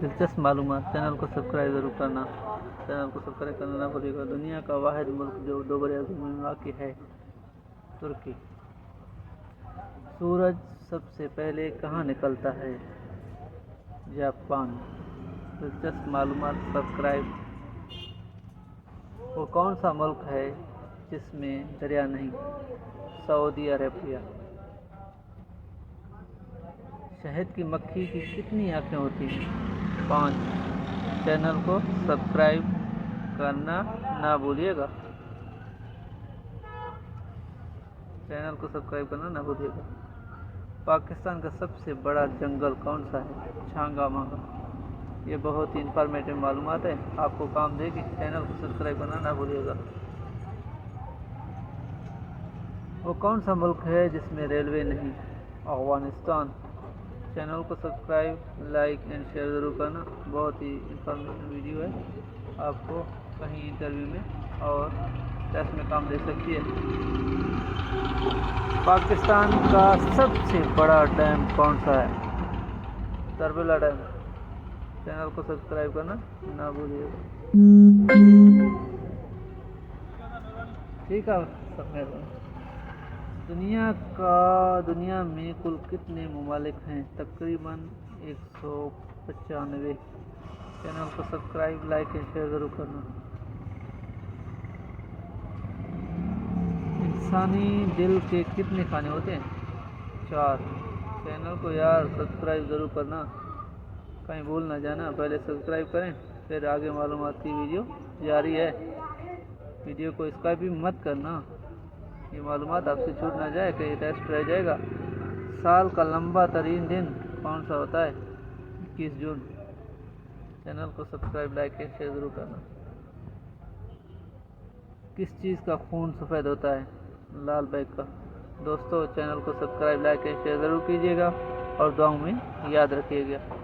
دلچسپ معلومات چینل کو سبسکرائب ضرور کرنا نہ بھولیے گا۔ دنیا کا واحد ملک جو دو براعظموں میں واقع ہے ترکی۔ سورج سب سے پہلے کہاں نکلتا ہے؟ جاپان۔ دلچسپ معلومات سبسکرائب۔ وہ کون سا ملک ہے جس میں دریا نہیں؟ سعودی عربیہ۔ شہد کی مکھی کی کتنی آنکھیں ہوتی ہیں؟ 5۔ چینل کو سبسکرائب کرنا نہ بھولیے گا۔ پاکستان کا سب سے بڑا جنگل کون سا ہے؟ چھانگا مانگا۔ یہ بہت ہی انفارمیٹیو معلومات ہے، آپ کو کام دے گی۔ چینل کو سبسکرائب کرنا نہ بھولیے گا۔ وہ کون سا ملک ہے جس میں ریلوے نہیں؟ افغانستان۔ چینل کو سبسکرائب، لائک اینڈ شیئر ضرور کرنا۔ بہت ہی انفارمیٹیو ویڈیو ہے، آپ کو کہیں انٹرویو میں اور ٹیسٹ میں کام دے سکتی ہے۔ پاکستان کا سب سے بڑا ڈیم کون سا ہے؟ تربلا ڈیم۔ چینل کو سبسکرائب کرنا نہ بھولیے گا۔ ٹھیک ہے سب دنیا میں کل کتنے ممالک ہیں؟ تقریباً 195۔ چینل کو سبسکرائب، لائک اور شیئر ضرور کرنا۔ انسانی دل کے کتنے کھانے ہوتے ہیں؟ 4۔ چینل کو سبسکرائب ضرور کرنا، کہیں بھول نہ جانا۔ پہلے سبسکرائب کریں، پھر آگے معلومات کی ویڈیو جاری ہے۔ ویڈیو کو اسکائپ بھی مت کرنا، یہ معلومات آپ سے چھوٹ نہ جائے کہ یہ ٹیسٹ رہ جائے گا۔ سال کا لمبا ترین دن کون سا ہوتا ہے؟ 21 جون۔ چینل کو سبسکرائب، لائک اور شیئر ضرور کرنا۔ کس چیز کا خون سفید ہوتا ہے؟ لال بیگ کا۔ دوستو چینل کو سبسکرائب، لائک اور شیئر ضرور کیجیے گا اور دعاؤں میں یاد رکھیے گا۔